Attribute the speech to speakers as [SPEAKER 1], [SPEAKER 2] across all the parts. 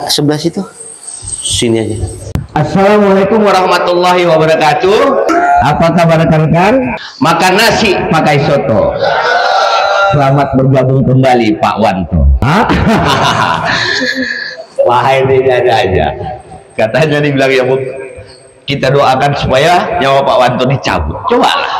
[SPEAKER 1] Sebelah situ, sini aja. Assalamualaikum warahmatullahi wabarakatuh. Apa kabar rekan-rekan? Makan nasi pakai soto. Selamat bergabung kembali Pak Wanto. Wah, ini ada aja. Katanya dibilang ya Bu, kita doakan supaya nyawa Pak Wanto dicabut. Cobalah.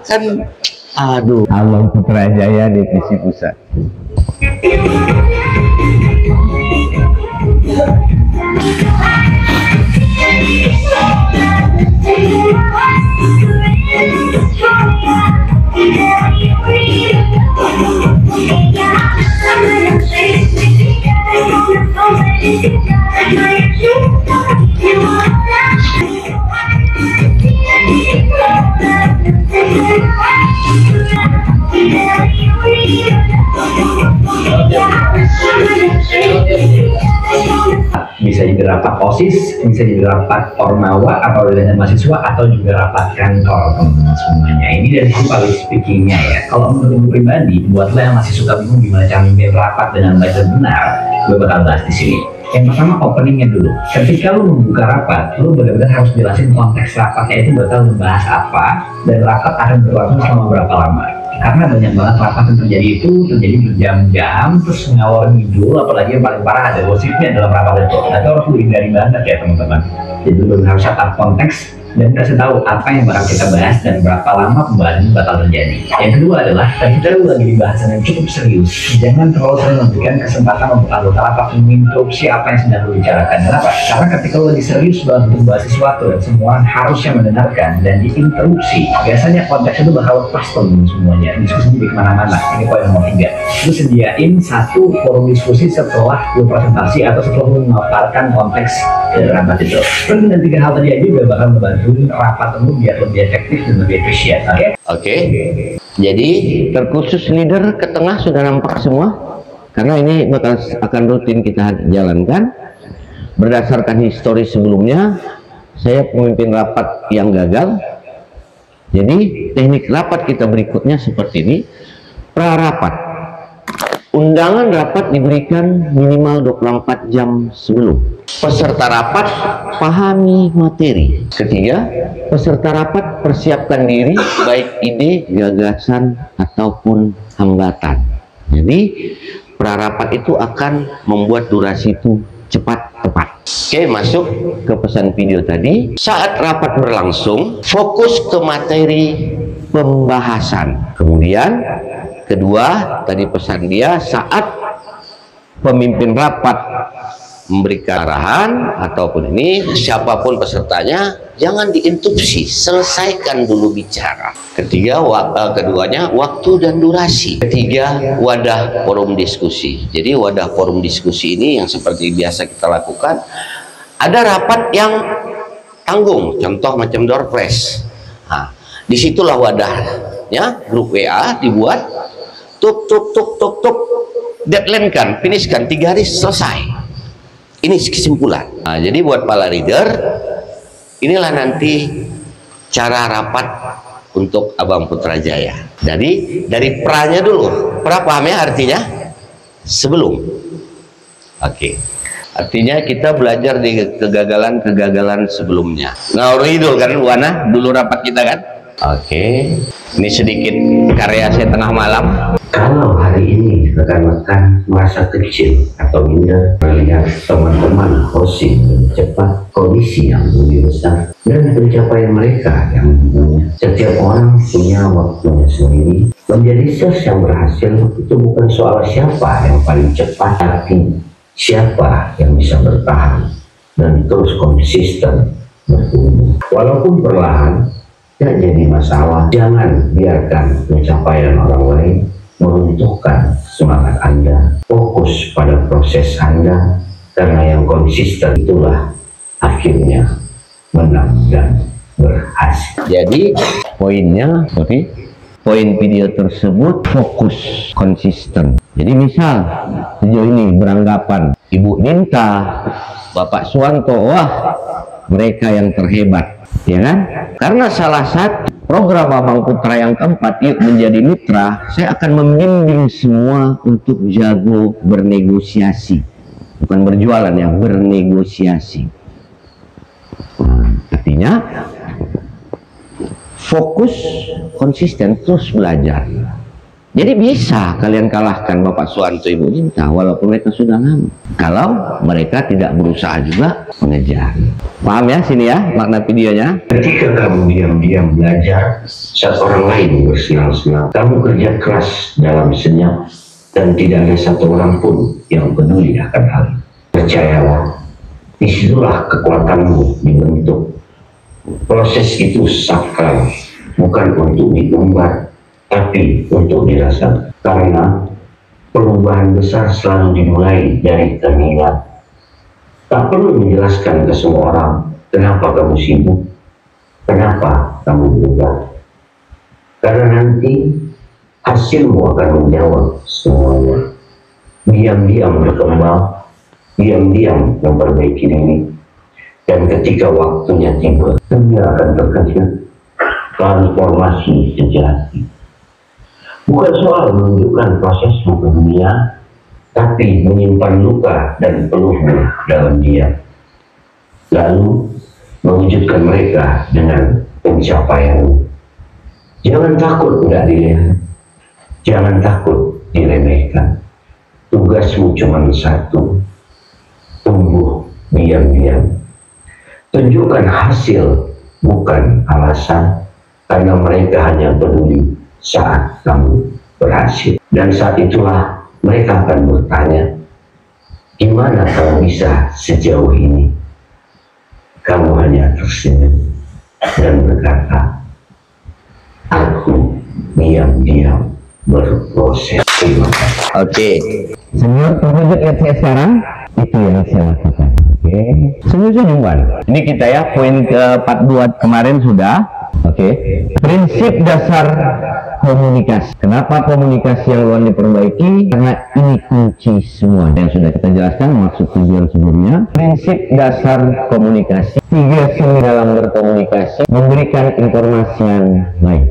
[SPEAKER 1] Kan aduh, Abang Putrajaya Divisi Pusat.
[SPEAKER 2] Bisa jadi rapat OSIS, bisa jadi rapat Ormawa atau dengan mahasiswa, atau juga rapat kantor, teman-teman semuanya. Ini dari sisi public speakingnya ya. Kalau menurut gue pribadi, buat lo yang masih suka bingung gimana cara memimpin rapat dengan baik dan benar, gue bakal bahas di sini. Yang pertama openingnya dulu. Ketika lo membuka rapat, lo benar-benar harus jelasin konteks rapatnya itu bakal membahas apa, dan rapat akan berlangsung selama berapa lama. Karena banyak banget rapat yang terjadi itu terjadi berjam-jam, terus ngawur ngidul, apalagi yang paling parah ada gosipnya dalam rapat itu. Nanti harus dihindari banget ya teman-teman. Jadi lo harus catat konteks dan kasih tahu apa yang bakal kita bahas dan berapa lama pembahasan bakal terjadi. Yang kedua adalah ketika lo lagi di bahasan yang cukup serius, jangan terlalu sering memberikan kesempatan untuk anggota rapat menginterupsi apa yang sedang lo bicarakan. Kenapa? Karena ketika lo lagi serius banget untuk membahas sesuatu dan semua orang harusnya mendengarkan dan diinterupsi, biasanya konteks itu bakal lepas teman semuanya. Diskusinya di kemana-mana. Ini poin nomor 3. Lo sediain satu forum diskusi setelah lo presentasi atau setelah lo memaparkan konteks rapat itu. Dan dengan 3 hal tadi aja juga bakal membantu rapat temu biar lebih efektif dan lebih efisien. Oke.
[SPEAKER 1] Jadi terkhusus leader ke tengah sudah nampak semua, karena ini akan rutin kita jalankan berdasarkan histori sebelumnya. Saya pemimpin rapat yang gagal. Jadi teknik rapat kita berikutnya seperti ini. Pra-rapat, undangan rapat diberikan minimal 24 jam sebelum. Peserta rapat pahami materi. Ketiga, peserta rapat persiapkan diri baik ide, gagasan ataupun hambatan. Jadi pra-rapat itu akan membuat durasi itu cepat tepat. Oke, masuk ke pesan video tadi. Saat rapat berlangsung, fokus ke materi pembahasan. Kemudian kedua, tadi pesan dia, saat pemimpin rapat memberikan arahan ataupun ini, siapapun pesertanya jangan diinterupsi, selesaikan dulu bicara. Ketiga, keduanya waktu dan durasi. Ketiga, wadah forum diskusi. Jadi wadah forum diskusi ini yang seperti biasa kita lakukan. Ada rapat yang tanggung, contoh macam door press. Nah, disitulah wadahnya, grup WA dibuat, tuk, deadline kan, finish kan, 3 hari selesai. Ini kesimpulan. Nah, jadi buat para leader, inilah nanti cara rapat untuk Abang Putrajaya. Dari pra-nya dulu. Pra paham ya artinya? Sebelum. Oke. Artinya kita belajar di kegagalan-kegagalan sebelumnya. Nah, idul kan Wana dulu rapat kita kan? Oke. Ini sedikit karya saya tengah malam.
[SPEAKER 2] Kalau hari ini rekan-rekan merasa kecil atau minder melihat teman-teman hosting cepat kondisi yang lebih besar dan pencapaian mereka yang dimana setiap orang punya waktunya sendiri, menjadi sales yang berhasil itu bukan soal siapa yang paling cepat, tapi siapa yang bisa bertahan dan terus konsisten bertumbuh. Walaupun perlahan, tidak jadi masalah. Jangan biarkan pencapaian orang lain meruntuhkan semangat Anda. Fokus pada proses Anda, karena yang konsisten itulah akhirnya menang dan berhasil.
[SPEAKER 1] Jadi poinnya seperti poin video tersebut, fokus, konsisten. Jadi misal sejauh ini beranggapan Ibu Ninta, Bapak Suwanto, wah mereka yang terhebat, ya kan? Karena salah satu program Abang Putra yang keempat, yuk menjadi mitra, saya akan membimbing semua untuk jago bernegosiasi. bukan berjualan ya, bernegosiasi. Artinya fokus, konsisten, terus belajar. Jadi bisa kalian kalahkan Bapak Suwanto, Ibu Cinta, walaupun mereka sudah lama, kalau mereka tidak berusaha juga mengejar. Paham ya sini ya makna videonya?
[SPEAKER 3] Ketika kamu diam-diam belajar saat orang lain bersenang-senang, kamu kerja keras dalam senyap dan tidak ada satu orang pun yang peduli akan hal itu. Percayalah, disitulah kekuatanmu dibentuk. Proses itu sakral, bukan untuk diumbar, tapi untuk dirasakan. Karena perubahan besar selalu dimulai dari keinginan. Tak perlu menjelaskan ke semua orang kenapa kamu sibuk, kenapa kamu berubah. Karena nanti hasilmu akan menjawab semuanya. Diam-diam berkembang, diam-diam memperbaiki diri. Dan ketika waktunya tiba, dunia akan terkejut. Transformasi sejati. Bukan soal menunjukkan prosesmu ke dunia, tapi menyimpan luka dan peluhmu dalam dia. Lalu mewujudkan mereka dengan pencapaianmu. Jangan takut tidak dilihat. Jangan takut diremehkan. Tugasmu cuma satu. Tumbuh diam-diam. Tunjukkan hasil, bukan alasan, karena mereka hanya peduli saat kamu berhasil. Dan saat itulah mereka akan bertanya, gimana kamu bisa sejauh ini? Kamu hanya tersenyum dan berkata, aku diam-diam berproses. Terima kasih.
[SPEAKER 1] Oke. Senior penunjuk lihat saya sekarang, itu yang saya lakukan. Oke. Senyum-senyuman. Ini kita ya, poin ke-42 kemarin sudah. Oke. Prinsip dasar komunikasi. Kenapa komunikasi yang luar diperbaiki? Karena ini kunci semua yang sudah kita jelaskan maksud tujuan sebelumnya. Prinsip dasar komunikasi. 3 seni dalam berkomunikasi, memberikan informasi yang baik.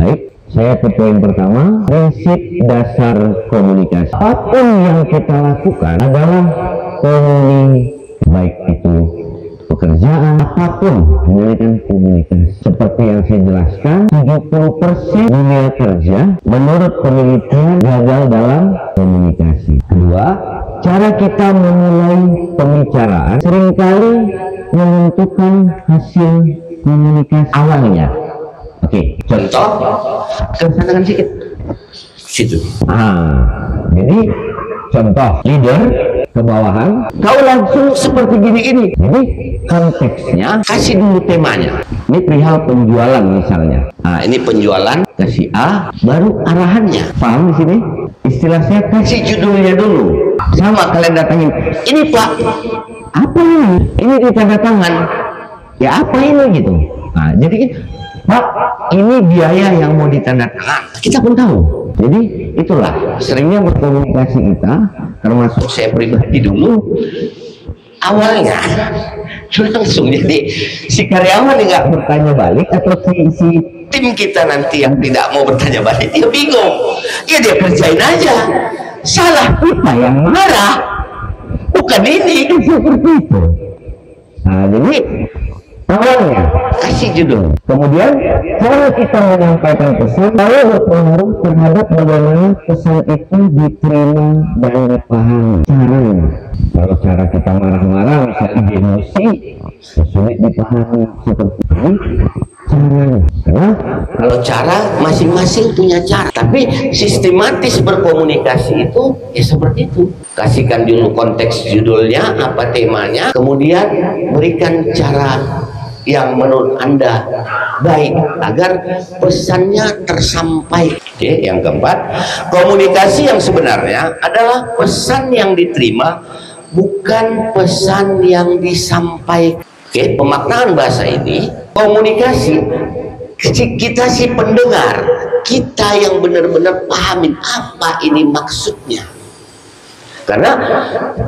[SPEAKER 1] Baik. Saya ke poin pertama, prinsip dasar komunikasi. Apapun yang kita lakukan adalah komunikasi, baik itu pekerjaan, apapun memberikan komunikasi. Seperti yang saya jelaskan, 70% dunia kerja menurut penelitian gagal dalam komunikasi. Kedua, cara kita memulai pembicaraan seringkali menentukan hasil komunikasi awalnya. Oke, contoh, kesadaran sedikit. Situ. Jadi contoh leader ke bawahan, kau langsung seperti gini-gini. Jadi konteksnya kasih dulu temanya. Ini perihal penjualan misalnya. Ini penjualan kasih A, baru arahannya. Paham di sini? Istilah saya kasih judulnya dulu. Sama kalian datangin. Ini Pak, apa ini? Ini di tanda tangan. Ya apa ini gitu. Jadi Pak, ini biaya yang mau ditandatangan. Kita pun tahu. Jadi itulah seringnya berkomunikasi kita, termasuk saya pribadi dulu. Awalnya langsung jadi si karyawan nggak bertanya balik atau si tim kita nanti yang tidak mau bertanya balik, dia bingung. Ya dia kerjain aja. Salah kita yang marah, bukan ini. Seperti itu. Jadi awalnya kasih judul, kemudian cara kita menyampaikan pesan lalu berpengaruh terhadap bagaimana pesan itu diterima dan dipahami. Caranya, kalau cara kita marah-marah misalnya emosi, sulit dipahami seperti ini. Caranya, karena kalau cara masing-masing punya cara, tapi sistematis berkomunikasi itu ya seperti itu. Kasihkan dulu konteks judulnya, apa temanya, kemudian berikan cara yang menurut Anda baik agar pesannya tersampai. Oke, yang keempat, komunikasi yang sebenarnya adalah pesan yang diterima, bukan pesan yang disampaikan. Oke, pemaknaan bahasa ini, komunikasi kita si pendengar, kita yang benar-benar pahamin apa ini maksudnya. Karena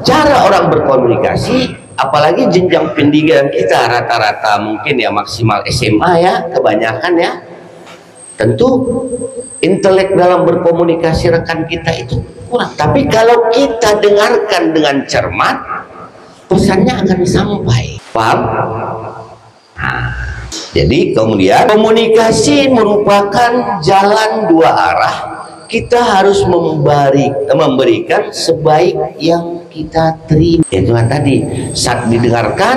[SPEAKER 1] cara orang berkomunikasi, apalagi jenjang pendidikan kita rata-rata mungkin ya maksimal SMA ya, kebanyakan ya, tentu intelek dalam berkomunikasi rekan kita itu kurang. Tapi kalau kita dengarkan dengan cermat, pesannya akan sampai. Paham? Nah, jadi kemudian komunikasi merupakan jalan dua arah. Kita harus memberikan sebaik yang kita terima. Itu kan tadi, saat didengarkan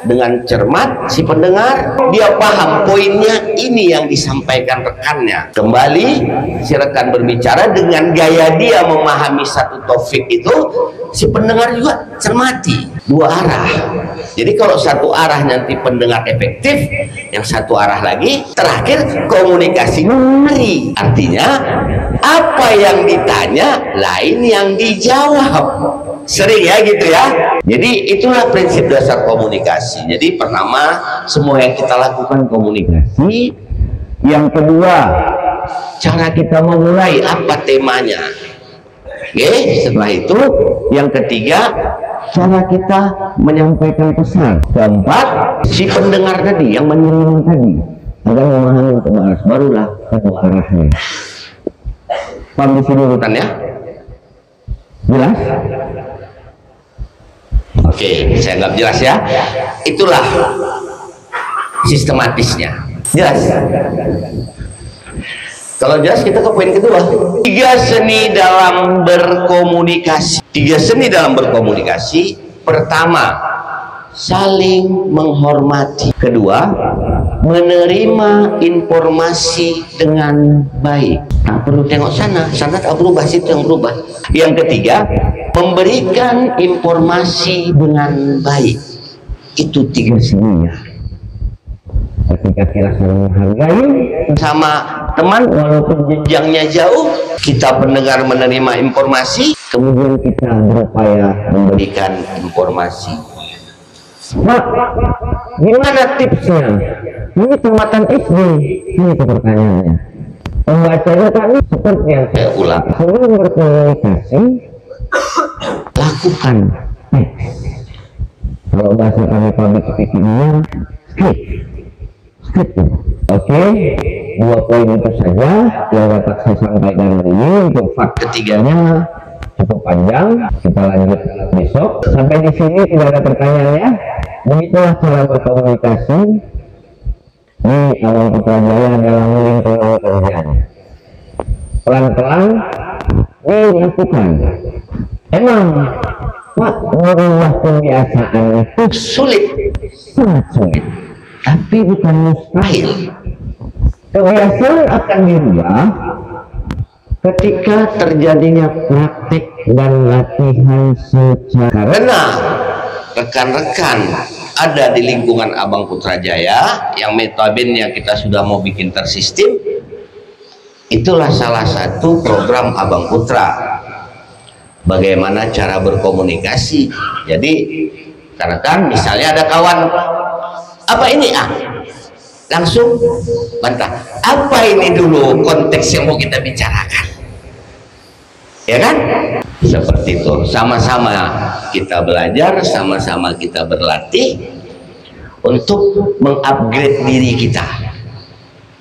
[SPEAKER 1] dengan cermat, si pendengar dia paham poinnya, ini yang disampaikan rekannya. Kembali si rekan berbicara dengan gaya dia memahami satu topik itu, si pendengar juga cermati dua arah. Jadi kalau satu arah nanti pendengar efektif, yang satu arah lagi terakhir komunikasi mari. Artinya apa yang ditanya lain yang dijawab. Sering ya gitu ya. Jadi itulah prinsip dasar komunikasi. Jadi pertama, semua yang kita lakukan komunikasi. Yang kedua, cara kita memulai, apa temanya. Oke, setelah itu yang ketiga, cara kita menyampaikan pesan. Keempat, si pendengar tadi yang menerima tadi agar memahami untuk balas, barulah kedua arahnya. Paham di sini urutannya? Jelas? Oke, saya anggap jelas ya. Itulah sistematisnya. Jelas? Kalau jelas kita ke poin kedua. Tiga seni dalam berkomunikasi. Tiga seni dalam berkomunikasi. Pertama, saling menghormati. Kedua, menerima informasi dengan baik. Tak perlu tengok sana, sana tak berubah, situ yang berubah. Yang ketiga, memberikan informasi dengan baik. Itu tiga seninya. Ketika kita saling menghargai sama teman walaupun jenjangnya jauh, kita pendengar menerima informasi, kemudian kita berupaya memberikan informasi. Pak, gimana tipsnya? Ini tamatan SD. Ini pertanyaannya. Pembacanya kami seperti yang saya ulang. Sebelum berkomunikasi, lakukan teks. Kalau bahasa kami public speaking-nya, script. Oke, dua poin itu saja yang dapat saya sampaikan hari ini. Untuk fakta ketiganya cukup panjang, kita lanjut besok. Sampai di sini tidak ada pertanyaan ya. Begitulah cara berkomunikasi di Abang Putra Jaya dalam lingkungan kerjaan. Pelan-pelan dilakukan. Emang Pak, merubah kebiasaan itu sulit, sangat sulit, tapi bukan mustahil. Kebiasaan akan dirubah ketika terjadinya praktik dan latihan secara. Karena rekan-rekan ada di lingkungan Abang Putra Jaya yang notabene kita sudah mau bikin tersistem, itulah salah satu program Abang Putra. Bagaimana cara berkomunikasi. Jadi karena kan misalnya ada kawan, apa ini langsung bantah, apa ini dulu konteks yang mau kita bicarakan, ya kan? Seperti itu, sama-sama kita belajar, sama-sama kita berlatih untuk mengupgrade diri kita,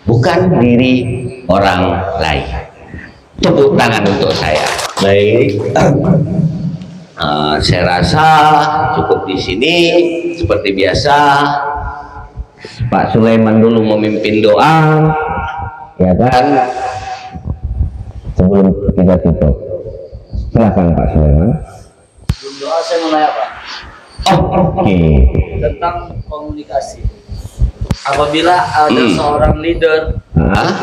[SPEAKER 1] bukan diri orang lain. Tepuk tangan untuk saya. Baik, saya rasa cukup di sini. Seperti biasa, Pak Sulaiman dulu memimpin doa, ya kan? Sebelum kita tutup, silakan Pak Sulaiman.
[SPEAKER 4] Sebelum doa saya mau nanya Pak.
[SPEAKER 1] Oke.
[SPEAKER 4] Tentang komunikasi. Apabila ada seorang leader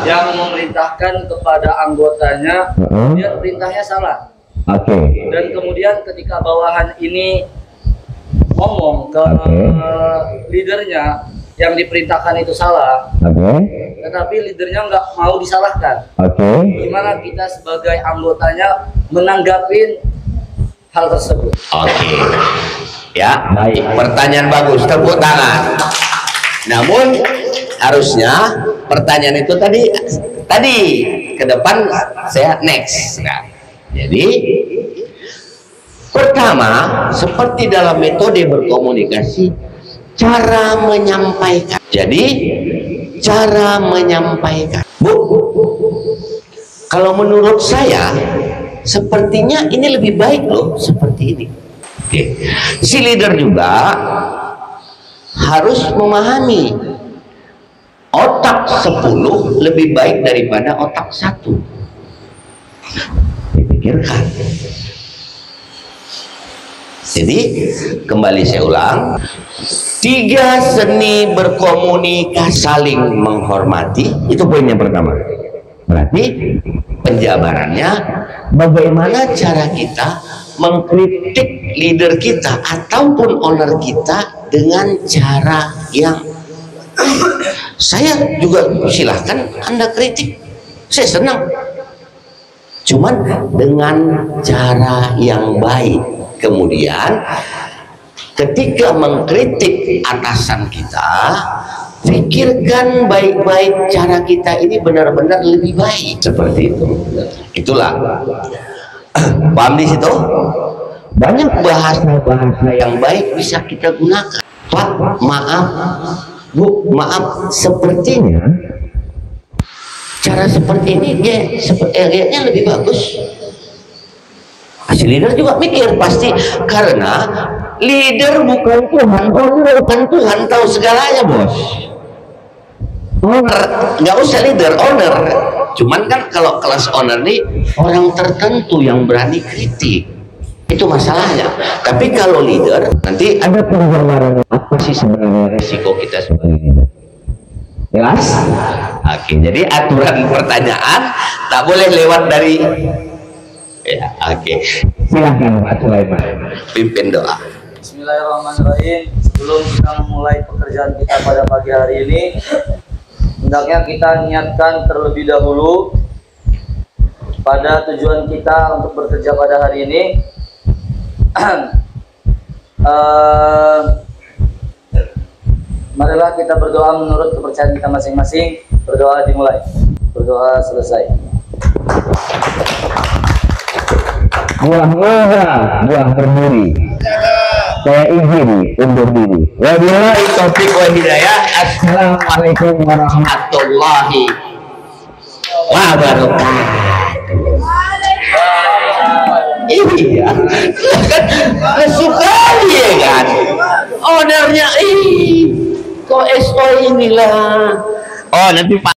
[SPEAKER 4] yang memerintahkan kepada anggotanya, kemudian perintahnya salah. Dan kemudian ketika bawahan ini ngomong ke leadernya yang diperintahkan itu salah, tetapi leadernya nggak mau disalahkan. Gimana kita sebagai anggotanya menanggapin hal tersebut?
[SPEAKER 1] Ya, baik. Pertanyaan bagus, tepuk tangan. Namun harusnya pertanyaan itu tadi ke depan saya next. Nah, jadi pertama, seperti dalam metode berkomunikasi, cara menyampaikan. Jadi cara menyampaikan, Bu, Kalau menurut saya, sepertinya ini lebih baik loh, seperti ini. Oke. Si leader juga harus memahami otak 10 lebih baik daripada otak 1. Dipikirkan. Jadi kembali saya ulang, 3 seni berkomunikasi saling menghormati, itu poin yang pertama. Berarti penjabarannya bagaimana cara kita mengkritik leader kita ataupun owner kita dengan cara yang saya juga silahkan Anda kritik, saya senang, cuman dengan cara yang baik. Kemudian ketika mengkritik atasan kita, pikirkan baik-baik cara kita ini benar-benar lebih baik, seperti itu. Itulah paham di situ. Banyak bahasa-bahasa yang baik bisa kita gunakan. Pak, maaf, Bu, maaf, sepertinya cara seperti ini dia kayaknya lebih bagus. Si leader juga mikir pasti, karena leader bukan Tuhan, owner bukan Tuhan, tahu segalanya, bos. Owner nggak usah leader, owner. Cuman kan kalau kelas owner nih orang tertentu yang berani kritik, itu masalahnya. Tapi kalau leader, nanti ada penggambaran apa sih sebenarnya resiko kita sebagai leader. Jelas? Oke, jadi aturan pertanyaan tak boleh lewat dari ya, oke. Silahkan Pak Sulaiman, pimpin doa.
[SPEAKER 4] Bismillahirrahmanirrahim. Sebelum kita memulai pekerjaan kita pada pagi hari ini, hendaknya kita niatkan terlebih dahulu pada tujuan kita untuk bekerja pada hari ini. Marilah kita berdoa menurut kepercayaan kita masing-masing. Berdoa dimulai. Berdoa selesai.
[SPEAKER 1] Buah maha, buah berduri. Saya izin undur diri. Wabillahi taufiq wal hidayah. Assalamualaikum warahmatullahi wabarakatuh. Iya, kan sekali ya kan. Ownernya kok SO inilah. Oh nanti Pak.